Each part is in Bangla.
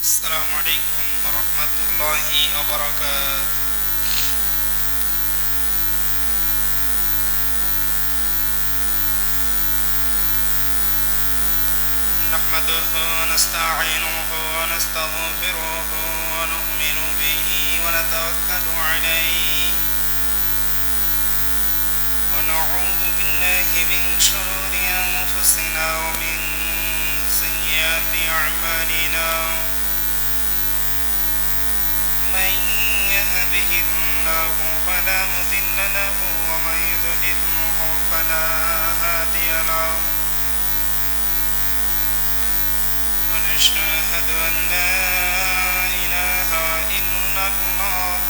السلام عليكم ورحمة الله وبركاته. نحمده ونستعينه ونستغفره ونؤمن به ونتوكل عليه ونعوذ بالله من شرور أنفسنا ومن سيئات أعمالنا. من يهده الله فلا مضل له ومن يضلله فلا هادي له. ونشهد أن لا إله إلا الله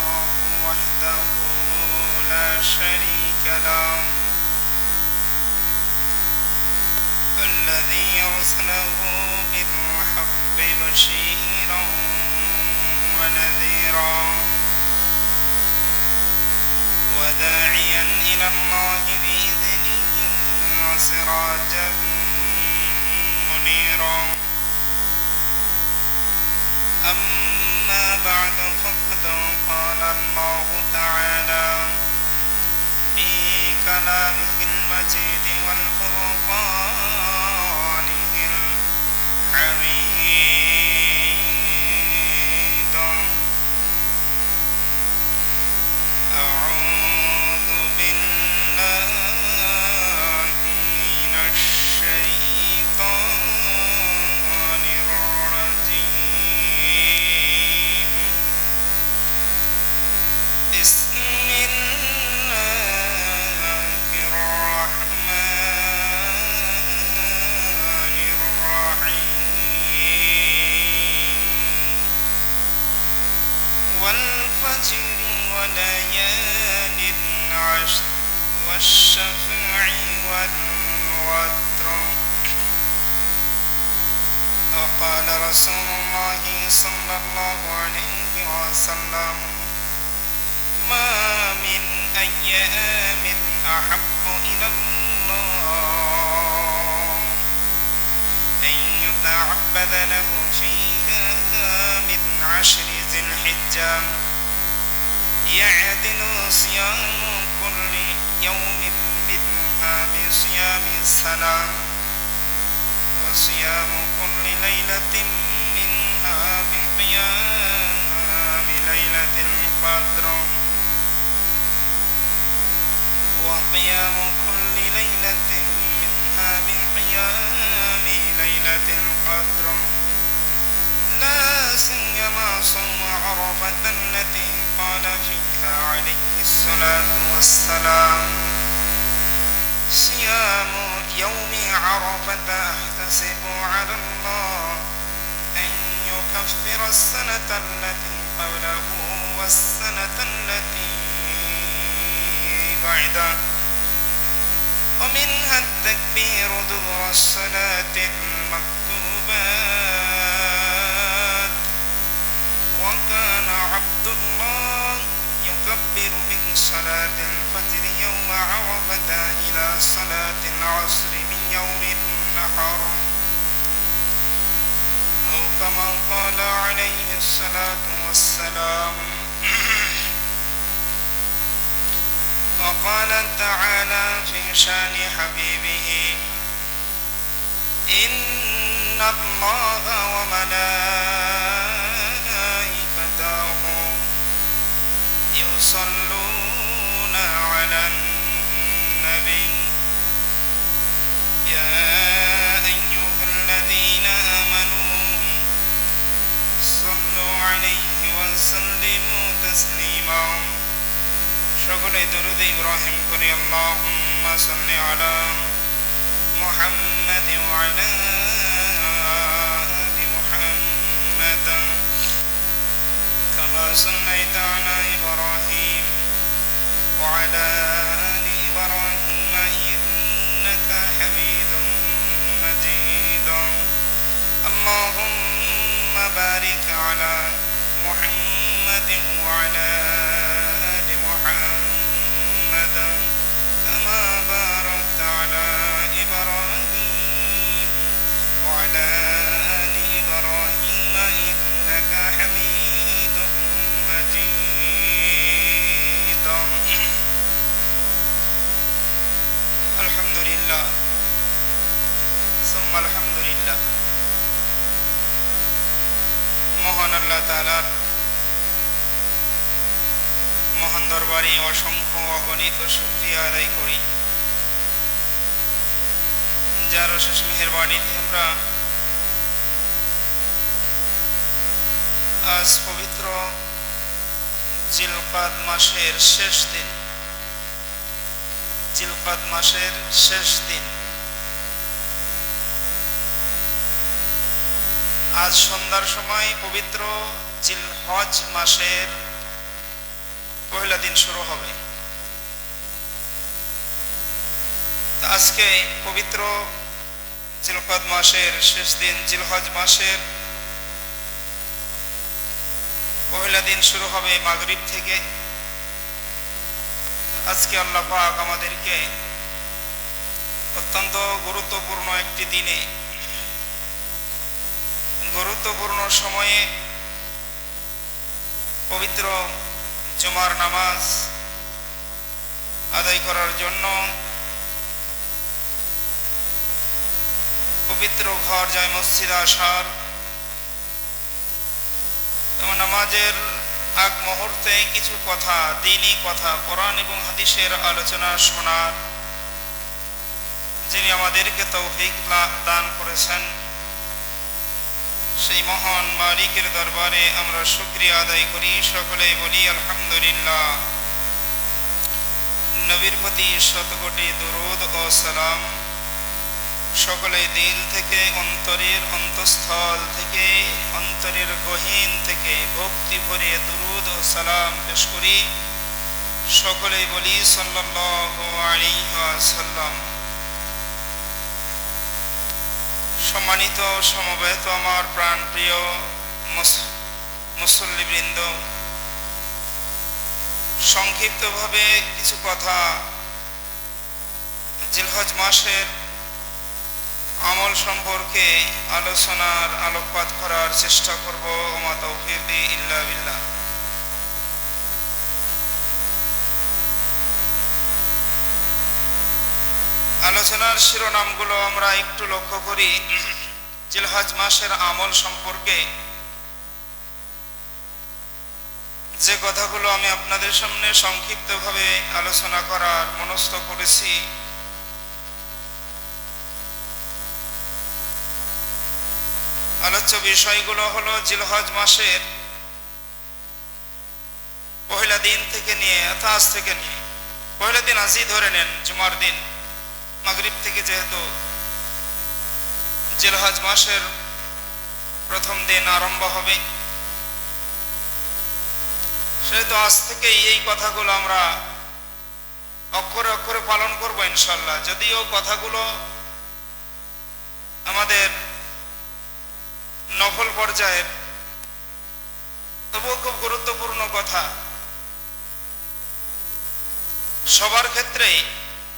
وحده لا شريك له الذي أرسله بالحق بشيرا ونذيرا وداعيا إلى الله بإذنه وسراجا منيرا. أما بعد فقد قال الله تعالى في كلامه المجيد والفرقانه الحميد: أعوذ بالله من الشيطان الرجيم. بسم الله الرحمن الرحيم: والفجر وليال عشر والشفع والوتر. وقال رسول الله صلى الله عليه وسلم: ما من أيام أحب إلى الله أن يتعبد له فيها من 10 ذي الحجة يعدل صيام كل يوم منها بصيام السنة وصيام كل ليلة منها بقيام ليلة القدر وقيام كل ليلة منها بقيام ليلة القدر، لا سيما صوم عرفة التي قال فيها عليه الصلاة والسلام: صيام يوم عرفة أحتسب على الله أن يكفر السنة التي قبله والسنة التي بعده. ومنها التكبير دبر الصلاة المكتوبات. وكان عبد الله يكبر من صلاة الفجر يوم عرفة إلى صلاة العصر من يوم النحر، أو كما قال عليه الصلاة والسلام. وقال تعالى في شان حبيبه: إن الله وملائكته يصلون على النبي يا أيها الذين آمنوا صلوا عليه وسلموا تسليما. সকলে দরুদ ইব্রাহিম করি। আল্লাহুম্মা সাল্লি আলা মুহাম্মাদ ওয়া আলা আলি মুহাম্মাদ কামা সাল্লাইতা আলা ইব্রাহিম ওয়া আলা আলি ইব্রাহিম ইন্নাকা হামিদুম মাজিদ। আল্লাহুম্মা বারিক আলা মুহাম্মাদ ওয়া আলা محمد كما باركت على إبراهيم وعلى آل إبراهيم মহান আল্লাহ তাআলার মহান দরবারে অসংখ্য অগণিত শুকরিয়া আদায় করি, যার অশেষ মেহেরবানিতে আমরা আজ পবিত্র জিলকাদ মাসের শেষ দিন, জিলকাদ মাসের শেষ দিন, আজ সন্ধ্যার সময় পবিত্র জিলহজ মাসের পহেলা দিন শুরু হবে। আজকে পবিত্র জিলকাদ মাসের শেষ দিন, জিলহজ মাসের পহেলা দিন শুরু হবে মাগরিব থেকে। আজকে আল্লাহ পাক আমাদেরকে অত্যন্ত গুরুত্বপূর্ণ একটি দিনে, গুরুত্বপূর্ণ সময়ে পবিত্র জুমার নামাজ আদায় করার জন্য পবিত্র ঘর যায় মসজিদে আসার এবং নামাজের আগ মুহূর্তে কিছু কথা, দ্বীনি কথা, কোরআন এবং হাদিসের আলোচনা শোনার যিনি আমাদেরকে তৌফিক দান করেছেন, সেই মহান মালিকের দরবারে আমরা শুকরিয়া আদায় করি। সকলেই বলি আলহামদুলিল্লাহ। নবীর প্রতি শতকোটি দুরূদ ও সালাম। সকলেই দিল থেকে, অন্তরের অন্তঃস্থল থেকে, অন্তরের গহীন থেকে ভক্তি ভরে দুরূদ ও সালাম পেশ করি। সকলেই বলি সাল্লাল্লাহু আলাইহি ওয়াসাল্লাম। সম্মানিত সমবেত আমার প্রাণপ্রিয় মুসল্লিবৃন্দ, সংক্ষিপ্তভাবে কিছু কথা জিলহজ মাসের আমল সম্পর্কে আলোচনার আলোকপাত করার চেষ্টা করব। ওমা তাওফীকি ইল্লা বিল্লাহ। আলোচনার শিরোনামগুলো আমরা একটু লক্ষ্য করি। জিলহজ মাসের আমল সম্পর্কে যে কথাগুলো আমি আপনাদের সামনে সংক্ষিপ্তভাবে আলোচনা করার মনস্থ করেছি, আলোচ্য বিষয়গুলো হলো জিলহজ মাসের পহেলা দিন থেকে নিয়ে, আজ থেকে নিয়ে, পহেলা দিন আজই ধরে নেন, জুমার দিন মাগরিব থেকে, যেহেতু জিলহজ মাসের প্রথম দিন আরম্ভ হবে, সেহেতু আজ থেকেই এই কথাগুলো আমরা অক্ষরে অক্ষরে পালন করব ইনশাল্লাহ। যদিও কথাগুলো আমাদের নফল পর্যায়ের, তবুও খুব গুরুত্বপূর্ণ কথা। সবার ক্ষেত্রেই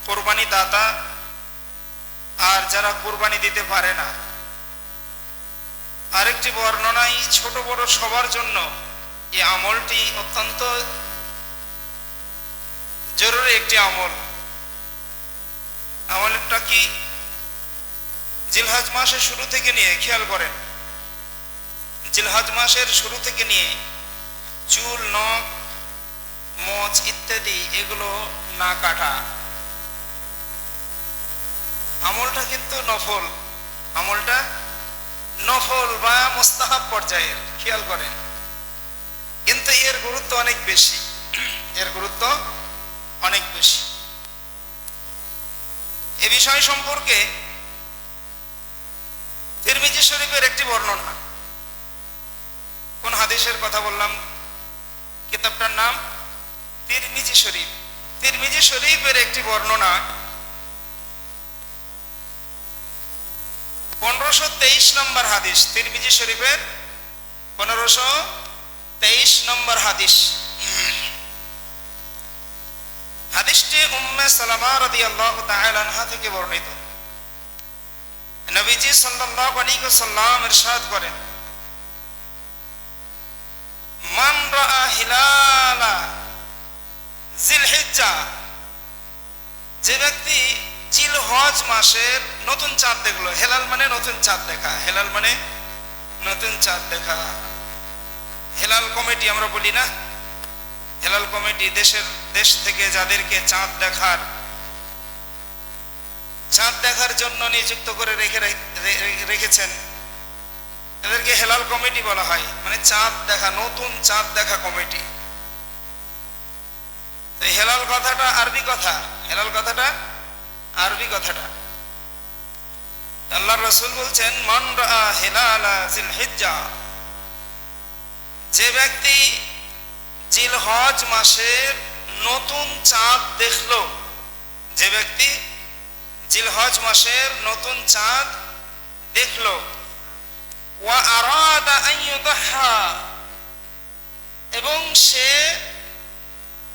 কোরবানি দাতা আর যারা কোরবানি দিতে পারে না, আরেকটি বর্ণনায় ছোট বড় সবার জন্য এই আমলটি অত্যন্ত জরুরি একটি আমল। আমলটা কি? জিলহজ মাসের শুরু থেকে নিয়ে, খেয়াল করেন, জিলহজ মাসের শুরু থেকে নিয়ে চুল, নখ, মোচ ইত্যাদি এগুলো না কাটা। আমলটা কিন্তু নফল, আমলটা নফল বা মুস্তাহাব পর্যায়ের, খেয়াল করেন, কিন্তু এর গুরুত্ব অনেক বেশি, এর গুরুত্ব অনেক বেশি। এ বিষয় সম্পর্কে তিরমিজি শরীফের একটি বর্ণনা, কোন হাদিসের কথা বললাম? কিতাবটার নাম তিরমিজি শরীফ। তিরমিজি শরীফের একটি বর্ণনা 1523 নম্বর হাদিস, তিরমিজি শরীফের 1523 নম্বর হাদিস। হাদিসটি উম্মে সালামা রাদিয়াল্লাহু তাআলা আনহা থেকে বর্ণিত। নবীজি সাল্লাল্লাহু আলাইহি ওয়াসাল্লাম ইরশাদ করেন, মান রাআ হিলালা জিলহিজ্জা, যে ব্যক্তি জিলহজ মাসের নতুন চাঁদ দেখলো, হেলাল মানে নতুন চাঁদ দেখা, হেলাল মানে নতুন চাঁদ দেখা, হেলাল কমিটি আমরা বলি না, হেলাল কমিটি দেশ থেকে যাদেরকে চাঁদ দেখার জন্য নিযুক্ত করে রেখেছেন, এদেরকে হেলাল কমিটি বলা হয়, মানে নতুন চাঁদ দেখা কমিটি। হেলাল কথাটা আরবি কথা, আল্লাহর রাসূল বলছেন, মান রাআ হিলালা জিলহিজ্জা, যে ব্যক্তি জিলহজ মাসের নতুন চাঁদ দেখলো, যে ব্যক্তি জিলহজ মাসের নতুন চাঁদ দেখলো, ওয়া আরাদা আন ইউদহা, এবং সে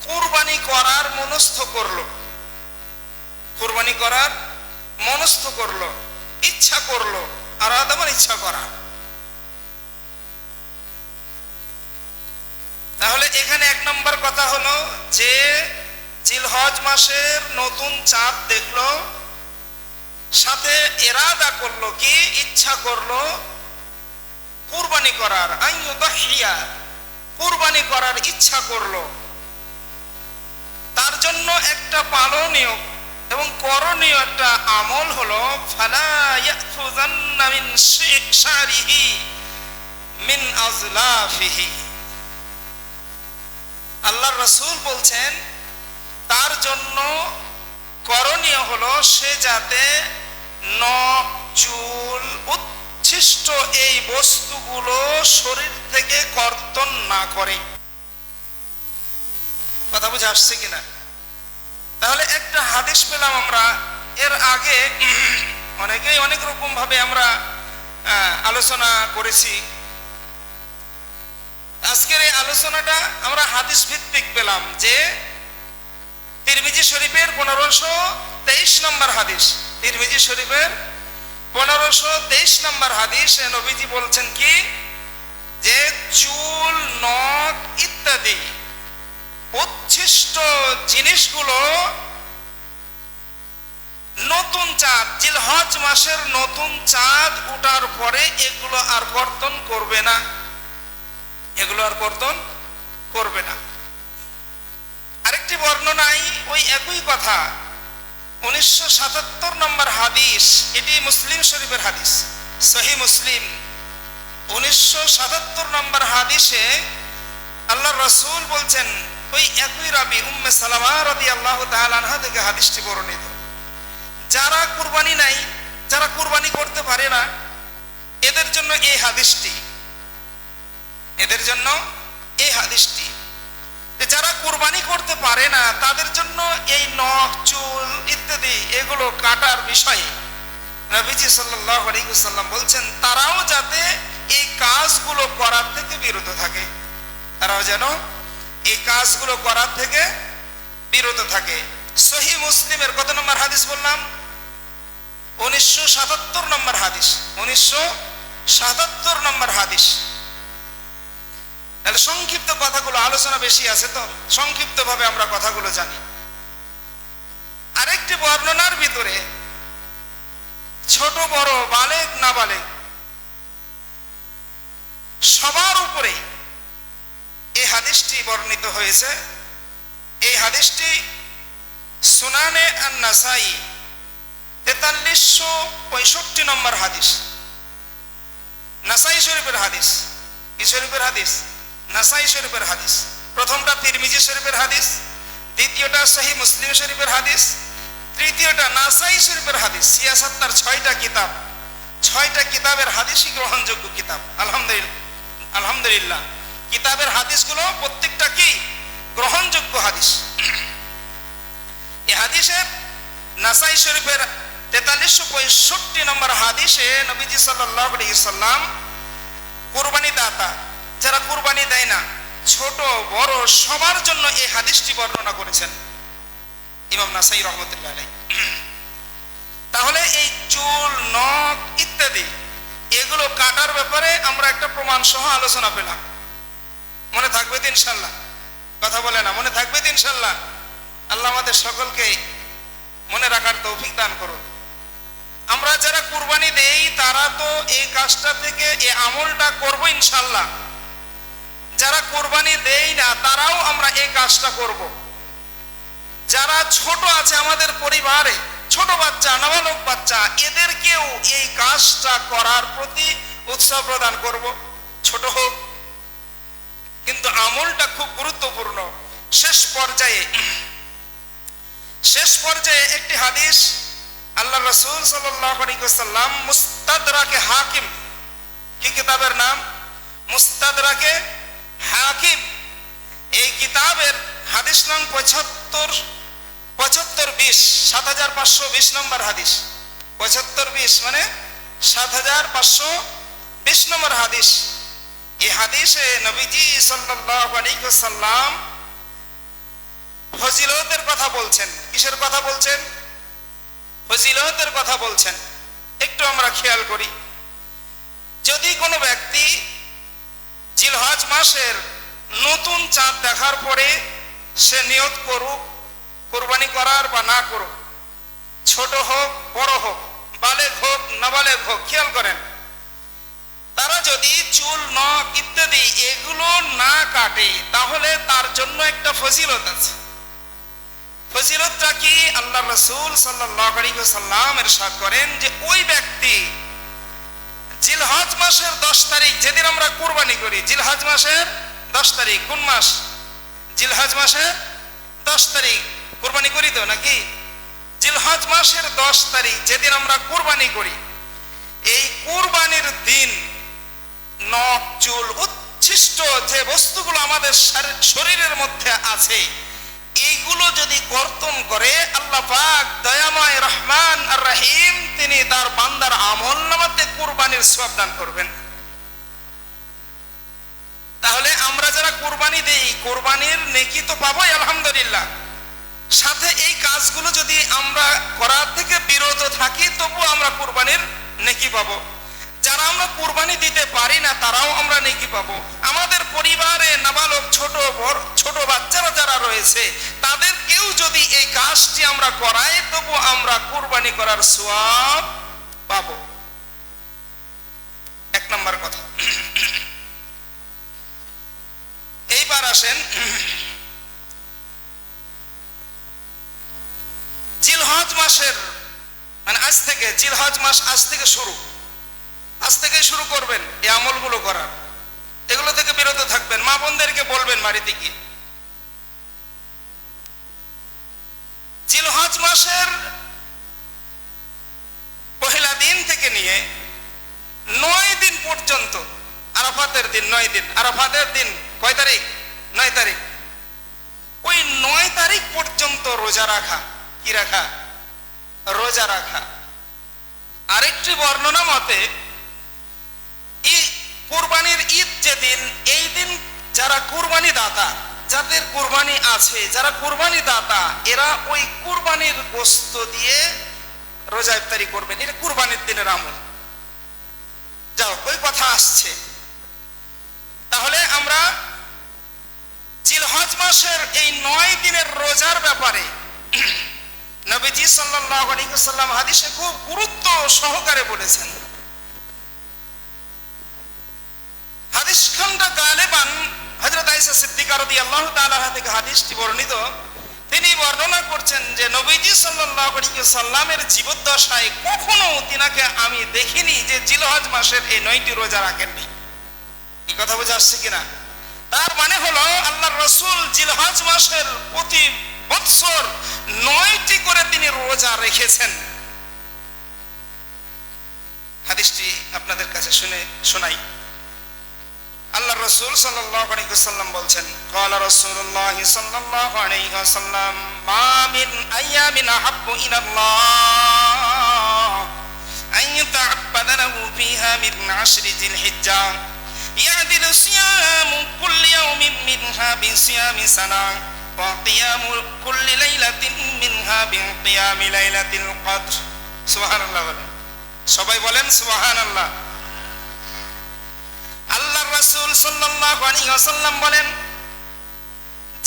কুরবানি করার মনস্থ করলো, ইচ্ছা করলো। আরাদা মানে ইচ্ছা করা। তাহলে এখানে এক নম্বর কথা হলো যে জিলহজ মাসের নতুন চাঁদ দেখলো, সাথে ইরাদা করলো, কি ইচ্ছা করলো কুরবানি করার, আইয়ুদাহিয়া, কুরবানি করার ইচ্ছা করলো। তার জন্য একটা পালনীয় এবং করণীয় একটা আমল হলো ফালা ইয়াখুযান্না মিন শারিহি মিন আযলাফিহি। আল্লাহর রাসূল বলছেন তার জন্য করণীয় হলো সে যাতে নখ, চুল, উচ্ছিষ্ট এই বস্তুগুলো শরীর থেকে কর্তন না করে। কথা বুঝে আসছে কিনা? তাহলে একটা হাদিস পেলাম আমরা। এর আগে অনেকেই অনেক রকম ভাবে আমরা আলোচনা করেছি। আজকের এই আলোচনাটা আমরা হাদিস ভিত্তিক পেলাম যে তিরমিজি শরীফের 1523 নম্বর হাদিস, তিরমিজি শরীফের 1523 নম্বর হাদিস, নবীজি বলছেন কি যে চুল, নখ ইত্যাদি উচ্ছিষ্ট জিনিসগুলো নতুন চাঁদ, জিলহজ মাসের নতুন চাঁদ ওঠার পরে এগুলো আর কর্তন করবে না, আরেকটি বর্ণনায় ওই একই কথা 1977 নম্বর হাদিস, এটি মুসলিম শরীফের হাদিস, সহিহ মুসলিম 1977 নম্বর হাদিসে আল্লাহর রাসূল বলছেন, ওই একই রাবী উম্মে সালামা রাদিয়াল্লাহু তাআলা আনহা থেকে হাদিসটি বর্ণিত, যারা কুরবানি নাই, যারা কুরবানি করতে পারে না, এদের জন্য এই হাদিসটি, যারা কুরবানি করতে পারে না তাদের জন্য এই নখ, চুল ইত্যাদি এগুলো কাটার বিষয়ে নবীজি সাল্লাল্লাহু আলাইহি ওয়াসাল্লাম বলছেন তারাও যাতে এই কাজগুলো করার থেকে বিরত থাকে, তারাও যেন এই কাজগুলো করার থেকে বিরত থাকে। সহিহ মুসলিমের কত নম্বর হাদিস বললাম? 1977 নম্বর হাদিস, 1977 নম্বর হাদিস। তাহলে সংক্ষিপ্ত কথাগুলো, আলোচনা বেশি আছে তো সংক্ষিপ্ত ভাবে আমরা কথাগুলো জানি। আরেকটি বর্ণনার ভিতরে ছোট বড়, বালেগ না বালেগ সবার উপরে এই হাদিসটি বর্ণিত হয়েছে। এই হাদিসটি সুনানে আন-নাসাই 4365 নম্বর হাদিস, নাসাই শরীফের হাদিস। কি শরীফের হাদিস? নাসাই শরীফের হাদিস। প্রথমটা তিরমিজি শরীফের হাদিস, দ্বিতীয়টা সহিহ মুসলিম শরীফের হাদিস, তৃতীয়টা নাসাই শরীফের হাদিস। সিয়াসাত তার 6টা কিতাব, 6টা কিতাবের হাদিসই গ্রহণযোগ্য কিতাব। আলহামদুলিল্লাহ, কিতাবের হাদিসগুলো প্রত্যেকটা কি গ্রহণযোগ্য হাদিস। এই হাদিসের নাসাই শরীফের 4365 নম্বর হাদিসে নবীজি সাল্লাল্লাহু আলাইহি সাল্লাম কুরবানি দাতা, যারা কুরবানি দেয় না, ছোট বড় সবার জন্য এই হাদিসটি বর্ণনা করেছেন ইমাম নাসাই রাহমাতুল্লাহ আলাইহি। তাহলে এই চুল, নখ ইত্যাদি এগুলো কাটার ব্যাপারে আমরা একটা প্রমাণ সহ আলোচনা পেলাম। মনে থাকবে তো ইনশাআল্লাহ? কথা বলে না, মনে থাকবে তো ইনশাআল্লাহ? আল্লাহ আমাদের সকলকে মনে রাখার তৌফিক দান করুন। আমরা যারা কুরবানি দেই তারা তো এই কাজটা থেকে, এই আমলটা করব ইনশাআল্লাহ। যারা কোরবানি দেই না তারাও আমরা এই কাজটা করব। যারা ছোট আছে আমাদের পরিবারে, ছোট বাচ্চা, নাবালক বাচ্চা, এদেরকেও এই কাজটা করার প্রতি উৎসাহ প্রদান করব। ছোট হোক, কিন্তু আমলটা খুব গুরুত্বপূর্ণ। শেষ পর্যায়ে একটি হাদিস, আল্লাহ রাসূল সাল্লাল্লাহু আলাইহি ওয়াসাল্লাম মুস্তাদরাকে হাকিম, কি কিতাবের নাম? মুস্তাদরাকে হাকিম। এই কিতাবের হাদিস নং 7520 নম্বর হাদিস। 7520 মানে 7520 নম্বর হাদিস। এই হাদিসে নবীজি সাল্লাল্লাহু আলাইহি ওয়াসাল্লাম ফজিলতের কথা বলছেন। কিসের কথা বলছেন? ফজিলতের কথা বলছেন। একটু আমরা খেয়াল করি। যদি কোনো ব্যক্তি জিলহজ মাসের নতুন চাঁদ দেখার পরে সে নিয়ত করুক কুরবানি করার বা না করুক, ছোট হোক বড় হোক, বালেগ হোক নাবালেগ হোক, খেয়াল করেন, তারা যদি চুল নখ ইত্যাদি এগুলো না কাটে তাহলে তার জন্য একটা ফজিলত আছে। ফজিলতটা কি? আল্লাহ রাসূল সাল্লাল্লাহু আলাইহি ওয়াসাল্লাম ইরশাদ করেন যে ওই ব্যক্তি জিলহজ মাসের 10 তারিখ, যেদিন আমরা কুরবানি করি, জিলহজ মাসের 10 তারিখ, কোন মাস? জিলহজ মাসের 10 তারিখ কুরবানি করি তো নাকি? জিলহজ মাসের 10 তারিখ যেদিন আমরা কুরবানি করি, এই কুরবানির দিন নখ চুল উচ্ছিষ্ট যে বস্তুগুলো আমাদের শরীরের মধ্যে আছে এইগুলো যদি কর্তন করে আল্লাহ পাক দয়াময় রহমান আর রহিম তিনি তার বান্দার আমলনামাতে কুরবানির সওয়াব দান করবেন। তাহলে আমরা যারা কুরবানি দেই কুরবানির নেকি তো পাবোই আলহামদুলিল্লাহ, সাথে এই কাজগুলো যদি আমরা করার থেকে বিরত থাকি তবু আমরা কুরবানির নেকি পাবো। যারা আমরা কুরবানি দিতে পারি না তারাও আমরা নেকি পাবো। আমাদের পরিবারে নাবালক ছোট বাচ্চারা যারা রয়েছে তাদেরকেও যদি এই কাজটি আমরা করাই তবু আমরা কুরবানি করার সওয়াব পাবো। এক নম্বর কথা। এইবার আসেন, জিলহজ মাসের মানে আজ থেকে, জিলহজ মাস আজ থেকে শুরু করবেন এই আমলগুলো করার, এগুলো থেকে বিরত থাকবেন। মা বোনদেরকে বলবেন বাড়িতে গিয়ে জিলহজ মাসের পহেলা দিন থেকে নিয়ে 9 দিন পর্যন্ত, আরাফাতের দিন 9 দিন, আরাফাতের দিন কয় তারিখ? 9 তারিখ। ওই 9 তারিখ পর্যন্ত রোজা রাখা। কি রাখা? রোজা রাখা। আরেকটি বর্ণনা মতে কুরবানির ঈদ যেদিন, এই দিন যারা কুরবানি দাতা, যাদের কুরবানি আছে, যারা কুরবানি দাতা, এরা ওই কুরবানির গোশত দিয়ে রোজা ইফতারি করবেন। এটা কুরবানির দিনের আমল। যাও, ওই কথা আসছে। তাহলে আমরা জিলহজ মাসের এই 9 দিনের রোজার ব্যাপারে নবীজি সাল্লাল্লাহু আলাইহি ওয়াসাল্লাম হাদিসে খুব গুরুত্ব সহকারে বলেছেন। হাদিসখানটা গালেবান হযরত আয়েশা সিদ্দিকা রাদিয়াল্লাহু তাআলা থেকে হাদিসটি বর্ণিত। তিনি বর্ণনা করছেন যে নবীজি সাল্লাল্লাহু আলাইহি ওয়াসাল্লামের জীবদ্দশায় কখনো তিনাকে আমি দেখিনি যে জিলহজ মাসের এই 9টি রোজা রাখেননি। এই কথা বোঝা আসছে কিনা? তার মানে হলো আল্লাহর রাসূল জিলহজ মাসের প্রতি বৎসর 9টি করে তিনি রোজা রেখেছেন। হাদিসটি আপনাদের কাছে শোনাই। আল্লাহর রাসূল সাল্লাল্লাহু আলাইহি ওয়াসাল্লাম বলছেন, ক্বালা রাসূলুল্লাহ সাল্লাল্লাহু আলাইহি ওয়াসাল্লাম, মা মিন আইয়ামিন আহাব্বু ইলাল্লাহ আন ইউতাআব্বাদা লাহু ফীহা মিন আশরি যিলহিজ্জাহ ইয়াদিলু সিয়ামু কুল্লি ইয়াওমিন মিনহা বিসিয়ামি সানাহ ওয়া কিয়ামু কুল্লি লাইলাতিন মিনহা বিকিয়ামি লাইলাতিল কদর। সুবহানাল্লাহ বলেন, সবাই বলেন সুবহানাল্লাহ। আল্লাহর রাসূল সাল্লাল্লাহু আলাইহি ওয়াসাল্লাম বলেন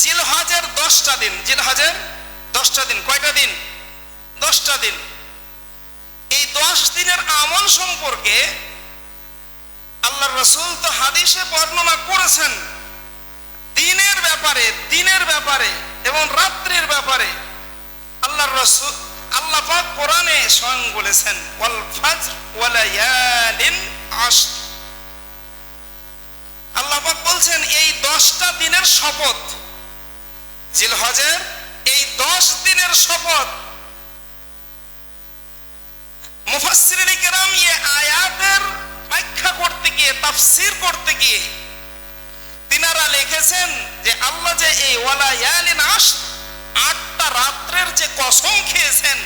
জিলহজের 10টা দিন, জিলহজের 10টা দিন, কয়টা দিন? 10টা দিন। এই 10 দিনের আমল সম্পর্কে আল্লাহর রাসূল তো হাদিসে বর্ণনা করেছেন, দিনের ব্যাপারে এবং রাত্রির ব্যাপারে আল্লাহর রাসূল আল্লাহ পাক কোরআনে স্বয়ং বলেছেন ওয়াল ফাজর ওয়া লায়ালিন আশর। আল্লাহ পাক বলছেন এই 10টা দিনের শপথ, জিলহজের এই 10 দিনের শপথ। মুফাসসিরিনে কেরাম এই আয়াতের ব্যাখ্যা করতে গিয়ে, তাফসীর করতে গিয়ে তিনারা লিখেছেন যে আল্লাহ যে এই ওয়ালা ইয়ালিন আশর 8টা রাত্রের যে কসম খেয়েছেন,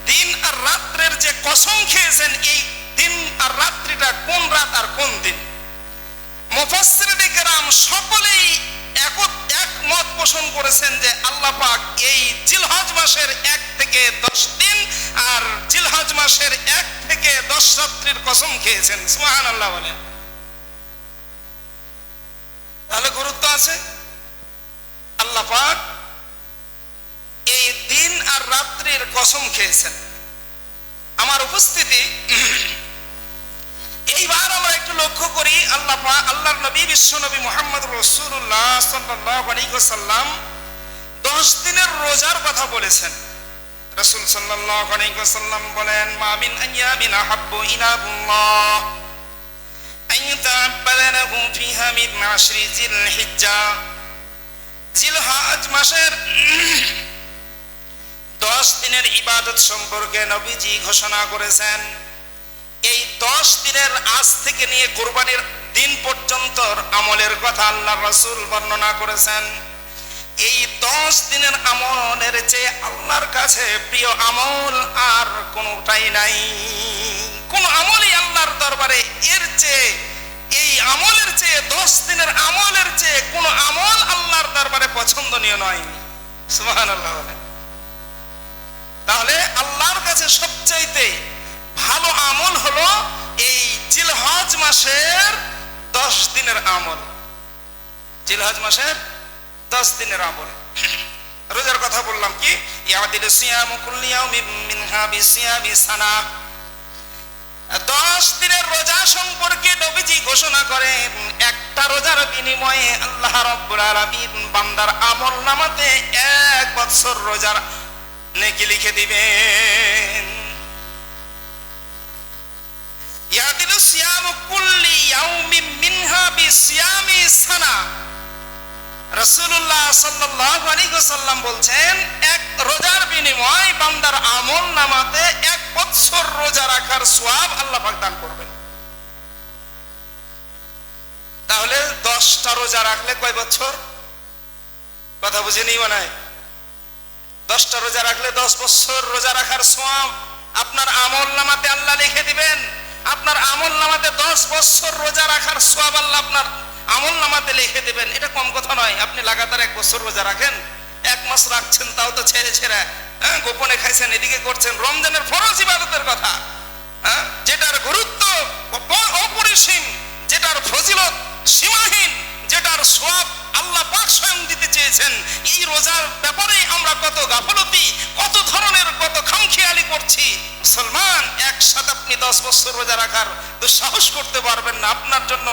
দিন আর রাত্রের যে কসম খেয়েছেন, এই দিন আর রাত্রিটা কোন রাত আর কোন দিন। মুফাসসিরিনে কেরাম সকলেই একমত পোষণ করেছেন যে আল্লাহ পাক এই জিলহজ মাসের 1 থেকে 10 দিন আর জিলহজ মাসের 1 থেকে 10 রাত্রির কসম খেয়েছেন। সুবহানাল্লাহ বলেন। তাহলে গুরুত্ব আছে। আল্লাহ পাক এই দিন আর রাত্রির কসম খেয়েছেন। আমার উপস্থিতি এইবার আমরা একটু লক্ষ্য করি, আল্লাহর নবী বিশ্বনবী মুহাম্মদ রাসূলুল্লাহ সাল্লাল্লাহু আলাইহি ওয়াসাল্লাম 10 দিনের রোজার কথা বলেছেন। রাসূল সাল্লাল্লাহু আলাইহি ওয়াসাল্লাম বলেন মা মিন আইয়ামিন আহাব্বু ইলাল্লাহ আন ইউতাআব্বাদা লাহু ফিহা মিন আশরি জিলহিজ্জা। জিলহজ মাসের 10 দিনের ইবাদত সম্পর্কে নবীজি ঘোষণা করেছেন। এই 10 দিনের আজ থেকে নিয়ে কুরবানির দিন পর্যন্ত আমলের কথা আল্লাহর রাসূল বর্ণনা করেছেন। এই 10 দিনের আমলের চেয়ে আল্লাহর কাছে প্রিয় আমল আর কোনোটাই নাই। কোন আমলই আল্লাহর দরবারে এই আমলের চেয়ে 10 দিনের আমলের চেয়ে কোন আমল আল্লাহর দরবারে পছন্দনীয় নয়। সুবহানাল্লাহ। তাহলে আল্লাহর কাছে সবচাইতে ভালো আমল হলো এই জিলহজ মাসের 10 দিনের আমল। জিলহজ মাসের 10 দিনের আমল। রোজার কথা বললাম কি ইয়াদিলু সিয়ামু কুল্লি ইয়াউমিন মিনহা বিসিয়ামি সানা। 10 দিনের রোজা সম্পর্কে নবীজি ঘোষণা করেন একটা রোজার বিনিময়ে আল্লাহ রাব্বুল আলামিন বান্দার আমলনামাতে 1 বছর রোজার নেকি লিখে দিবেন। ইয়াদিলু সিয়ামু কুল্লি ইয়াউমিন মিনহা বিসিয়ামি সানা। রাসূলুল্লাহ সাল্লাল্লাহু আলাইহি ওয়াসাল্লাম বলছেন এক রোজার বিনিময়ে বান্দার আমলনামাতে 1 বছর রোজা রাখার সওয়াব আল্লাহ পাক দান করবেন। তাহলে 10টা রোজা রাখলে কয় বছর? কথা বুঝেনি মনে হয়? 10টা রোজা রাখলে 10 বছর রোজা রাখার সওয়াব আপনার আমলনামাতে আল্লাহ লিখে দিবেন। আপনার আমলনামাতে 10 বছর রোজা রাখার সওয়াব আল্লাহ আপনার আমলনামাতে লিখে দিবেন। এটা কম কথা নয়। আপনি লাগাতার 1 বছর রোজা রাখেন, 1 মাস রাখছেন, তাও তো ছেড়ে গোপনে খাইছেন, এদিকে করছেন। রমজানের ফরজ ইবাদতের কথা, যেটার গুরুত্ব অপরিসীম, যেটার ফজিলত সীমাহীন, যেটার সওয়াব আল্লাহ পাক স্বয়ং দিতে চেয়েছেন, এই রোজার ব্যাপারে আমরা কত গাফলতি, কত ধরনের কত খামখেয়ালি করছি। মুসলমান, একসাথে আপনি 10 বছর রোজা রাখার দুঃসাহস করতে পারবেন না। আপনার জন্য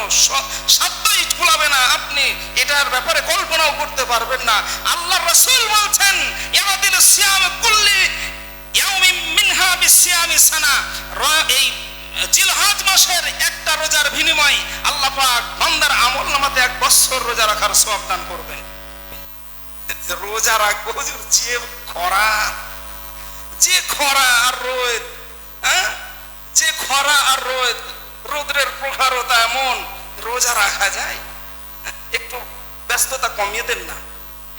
সাধ্যই কুলাবে না, আপনি এটার ব্যাপারে কল্পনাও করতে পারবেন না। আল্লাহর রাসূল বলছেন ইয়াদিলু সিয়াম কুল্লি ইয়াউমিন মিনহা বিসিয়ামি সানা। এই জিলহজ মাসের একটা রোজার বিনিময়ে আল্লাহ পাক বান্দার আমলনামাতে 1 বছর রোজা রাখার সওয়াব দান করবেন। রোজা রাখবো হুজুর, যে খরা আর রোদ, যে খরা আর রোদ, রোদের প্রখরতা এমন, রোজা রাখা যায়? একটু ব্যস্ততা কমিয়ে দেন না,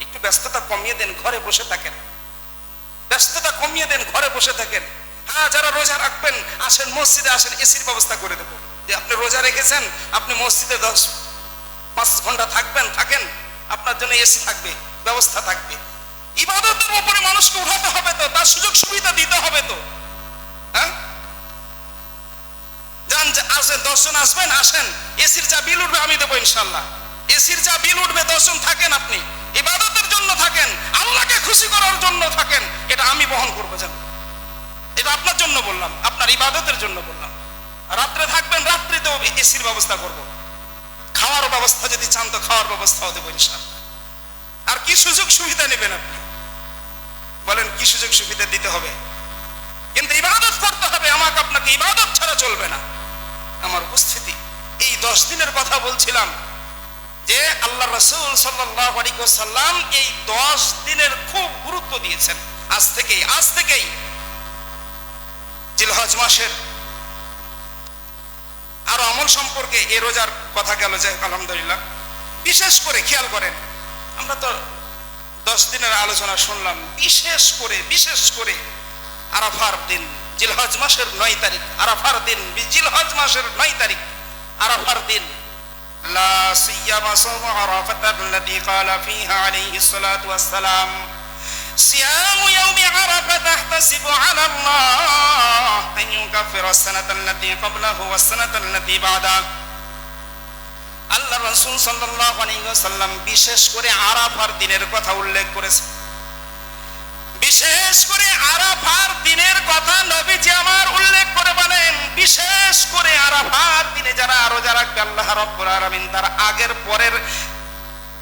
একটু ব্যস্ততা কমিয়ে দেন, ঘরে বসে থাকেন, ব্যস্ততা কমিয়ে দেন, ঘরে বসে থাকেন। হ্যাঁ, যারা রোজা রাখবেন আসেন, মসজিদে আসেন, এসির ব্যবস্থা করে দেবো। যে আপনি রোজা রেখেছেন, আপনি মসজিদে 10-5 ঘন্টা থাকেন, আপনার জন্য এসি থাকবে, ব্যবস্থা থাকবে। ইবাদতের উপরে মানুষকে উঠাতে হবে তো, তার সুযোগ সুবিধা দিতে হবে তো। হ্যাঁ, যান, আসেন, 10 জন আসবেন, আসেন, এসির যা বিল উঠবে আমি দেবো ইনশাল্লাহ। এসির যা বিল উঠবে 10 জন থাকেন, আপনি ইবাদতের জন্য থাকেন, আল্লাহকে খুশি করার জন্য থাকেন, এটা আমি বহন করবো। জান, এটা আপনার জন্য বললাম, আপনার ইবাদতের জন্য বললাম। রাত্রে থাকবেন, রাত্রিতেও এসির ব্যবস্থা করব। খাওয়ার ব্যবস্থা যদি চান তো খাওয়ার ব্যবস্থাও দেবো ইনশাআল্লাহ। আর কি সুযোগ সুবিধা নেবেন আপনি? বলেন কি সুযোগ সুবিধা দিতে হবে? কিন্তু ইবাদত করতে হবে, আমাকে আপনাকে ইবাদত ছাড়া চলবে না। আমার উপস্থিতি, এই 10 দিনের কথা বলছিলাম যে আল্লাহ রাসূল সাল্লাল্লাহু আলাইহি ওয়াসাল্লাম এই 10 দিনের খুব গুরুত্ব দিয়েছেন। আজ থেকেই জিলহজ মাসের আরো আমল সম্পর্কে এই রোজার কথা গেল যে আলহামদুলিল্লাহ। বিশেষ করে খেয়াল করেন, আমরা তো 10 দিনের আলোচনা শুনলাম, বিশেষ করে আরাফার দিন, জিলহজ মাসের 9 তারিখ আরাফার দিন, জিলহজ মাসের 9 তারিখ আরাফার দিন। লা সিয়ামা সাওমু আরাফাতাল্লাতী ক্বালা ফীহা আলাইহিস সালাতু ওয়াস সালাম সিয়ামু ইয়াউমি আরাফা তাহতাসিবু আলাল্লাহ আন ইউকাফিরা আস-সানাতাল্লাতী ক্বাবলাহু ওয়াস-সানাতাল্লাতী বা'দাহু। আল্লাহ রাসূল সাল্লাল্লাহু আলাইহি ওয়াসাল্লাম বিশেষ করে আরাফার দিনের কথা উল্লেখ করেছেন। বিশেষ করে আরাফার দিনের কথা নবীজি আমার উল্লেখ করে বলেন, বিশেষ করে আরাফার দিনে যারা রোজা রাখবে আল্লাহ রাব্বুল আলামিন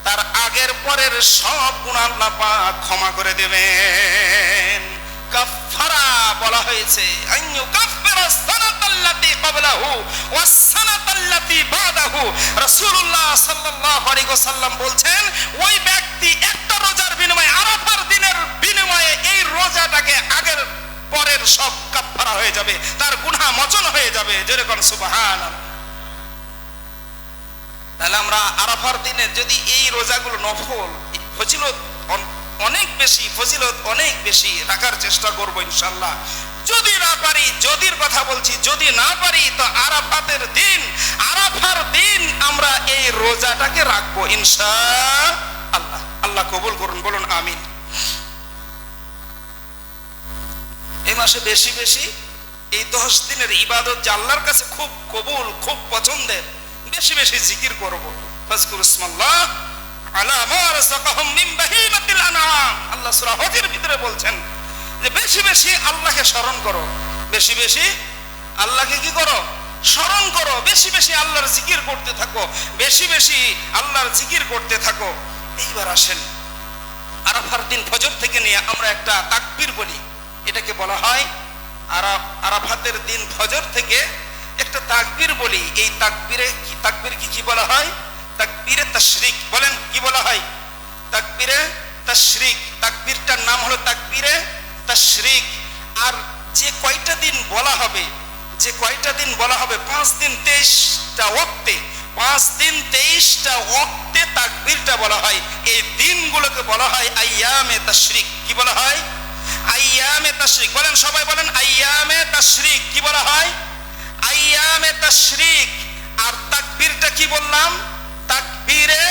তার আগের পরের সব গুনাহ আল্লাহ পাক ক্ষমা করে দেবেন। কাফারা বলা হয়েছে, আইয়ু কাফারা সানাতাল্লাতী ক্বাবলাহু ওয়াস-সানাতাল্লাতী বা'দাহু। রাসূলুল্লাহ সাল্লাল্লাহু আলাইহি ওয়াসাল্লাম বলছেন, ওই ব্যক্তি একটা রোজার বিনিময়ে, আরাফার দিনের বিনিময়ে এই রোজাটাকে আগের পরের সব কাফারা হয়ে যাবে, তার গুনাহ মোচন হয়ে যাবে। যেরকম সুবহানাল্লাহ। তাহলে আমরা আরাফার দিনে যদি এই রোজাগুলো নফল, ফজিলত অনেক বেশি রাখার চেষ্টা করব ইনশাআল্লাহ। যদি না পারি, যদির কথা বলছি, যদি না পারি তো আরাফার দিন আমরা এই রোজাটাকে রাখবো ইনশাআল্লাহ। আল্লাহ কবুল করুন, বলুন আমিন। এই মাসে বেশি এই 10 দিনের ইবাদত যে আল্লাহর কাছে খুব কবুল, খুব পছন্দের, বেশি জিকির করব। ফাজকুরুসমাল্লাহ আলা মা রাযাকাহুম মিন বাহিমাতিল আনআম। আল্লাহ সূরা হজের ভিতরে বলছেন যে বেশি আল্লাহকে স্মরণ করো, বেশি আল্লাহকে কি করো? স্মরণ করো, বেশি আল্লাহর জিকির করতে থাকো, বেশি আল্লাহর জিকির করতে থাকো। এইবার আসেন, আরাফার দিন ফজর থেকে নিয়ে আমরা একটা তাকবীর বলি, এটাকে বলা হয় আরাফাতের দিন ফজর থেকে একটা তাকবীর বলি। এই তাকবীর কি বলা হয়? তাকবীরে তাশরিক। বলেন কি বলা হয়? তাকবীরে তাশরিক। তাকবীরটার নাম হলো তাকবীরে তাশরিক। আর যে কয়টা দিন বলা হবে, 5 দিন 23টা ওয়াক্তে, 5 দিন 23টা ওয়াক্তে তাকবীরটা বলা হয়। এই দিনগুলোকে বলা হয় আইয়ামে তাশরিক। কি বলা হয়? আইয়ামে তাশরিক। বলেন সবাই, বলেন আইয়ামে তাশরিক। কি বলা হয়? আইয়ামে তাশরিক। আর তাকবীরটা কি বললাম? তাকবীরে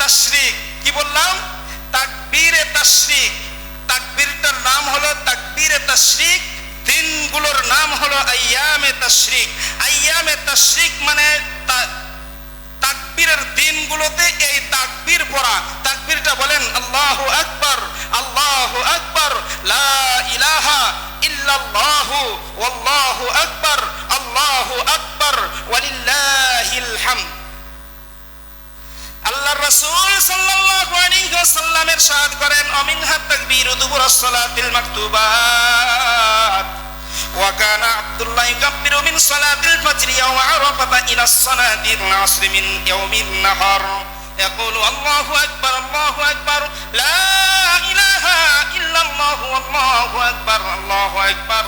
তাশরিক। কি বললাম? তাকবীরে তাশরিক। তাকবীরটার নাম হলো তাকবীরে তাশরিক, দিনগুলোর নাম হলো আইয়ামে তাশরিক। আইয়ামে তাশরিক মানে তাকবীরের দিনগুলোতে এই তাকবীর পড়া। তাকবীরটা বলেন আল্লাহু আকবার, আল্লাহু আকবার, লা ইলাহা ইল্লাল্লাহু ওয়াল্লাহু আকবার, আল্লাহু আকবার ওয়ালিল্লাহিল হামদ। আল্লাহর রাসূল সাল্লাল্লাহু আলাইহি ওয়াসাল্লাম ইরশাদ করেন, অমিনহা তাকবীরু দুবুরাস সালাতিল মাকতুবাত। ওয়া কানা আব্দুল্লাহ ইউকাব্বিরু মিন সালাতিল ফাজরি ইয়াওমা আরাফাতা ইলা সালাতিল আসরি মিন ইয়াউমিন নাহার ইয়াকুলু আল্লাহু আকবার, আল্লাহু আকবার, লা ইলাহা ইল্লাল্লাহু আল্লাহু আকবার, আল্লাহু আকবার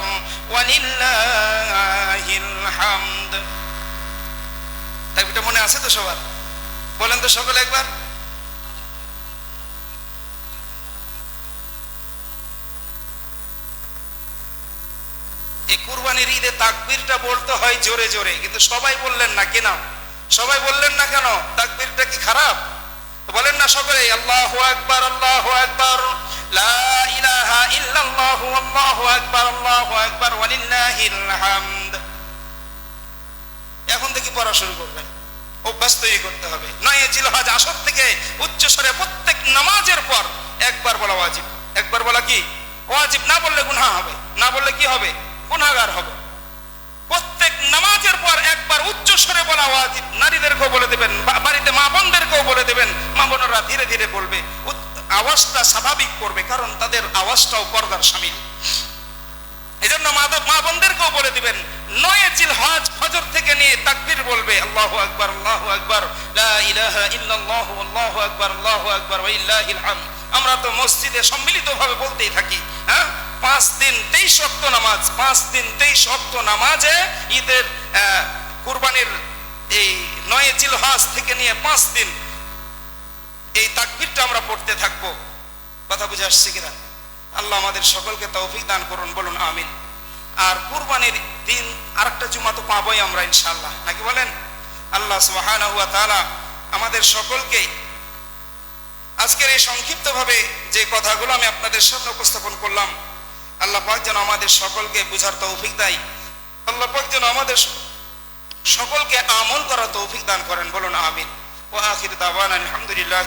ওয়ালিল্লাহিল হামদ। তাকবীরটা মনে আছে তো সবার? বলেন তো সকলে একবার। এই কুরবানির ঈদে তাকবীরটা বলতে হয় জোরে জোরে, কিন্তু সবাই বললেন না কেন? সবাই বললেন না কেন? তাকবীরটা কি খারাপ? বলেন না সকলে আল্লাহু আকবার, আল্লাহু আকবার, লা ইলাহা ইল্লাল্লাহু আল্লাহু আকবার, আল্লাহু আকবার ওয়ালিল্লাহিল হামদ। এখন থেকে পড়া শুরু করবেন, অভ্যাস তৈরি করতে হবে। 9 জিলহজ আসর থেকে উচ্চস্বরে প্রত্যেক নামাজের পর একবার বলা ওয়াজিব। একবার বলা কি ওয়াজিব? না বললে গুনাহ হবে, না বললে কি হবে? গুনাহগার হবে। প্রত্যেক নামাজের পর একবার উচ্চস্বরে বলা ওয়াজিব। নারীদেরকেও বলে দেবেন, বাড়িতে মা বোনদেরকেও বলে দেবেন, মা বোনেরা ধীরে ধীরে বলবে। আওয়াজটা স্বাভাবিক করবে, কারণ তাদের আওয়াজটাও পর্দার শামিল। এই জন্য মা বোনদেরকেও বলে দিবেন, 9 জিলহজ ফজর থেকে নিয়ে তাকবীর বলবে, আল্লাহু আকবার, আল্লাহু আকবার, লা ইলাহা ইল্লাল্লাহু, আল্লাহু আকবার, আল্লাহু আকবার, ওয়া লিল্লাহিল হামদ। আমরা তো মসজিদে সম্মিলিতভাবে বলতেই থাকি, হ্যাঁ, 5 দিন 23 ওয়াক্ত নামাজ, 5 দিন 23 ওয়াক্ত নামাজে ঈদের কুরবানির এই 9 জিলহজ থেকে নিয়ে 5 দিন এই তাকবীরটা আমরা পড়তে থাকবো। কথা বুঝে আসছে কিনা? আল্লাহ আমাদের সকলকে তৌফিক দান করুন, বলুন আমিন। আর কুরবানির দিন আরেকটা জুমা তো পাবোই আমরা ইনশাআল্লাহ, নাকি বলেন? আল্লাহ সুবহানাহু ওয়া তাআলা আমাদের সকলকে আজকের এই সংক্ষিপ্তভাবে যে কথাগুলো আমি আপনাদের সামনে উপস্থাপন করলাম, আল্লাহ পাক যেন আমাদের সকলকে বুঝার তৌফিক দেয়। আল্লাহ পাক যেন আমাদের সকলকে আমল করার তৌফিক দান করেন, বলুন আমিন। ওয়া আখির দাওয়ানা আলহামদুলিল্লাহ।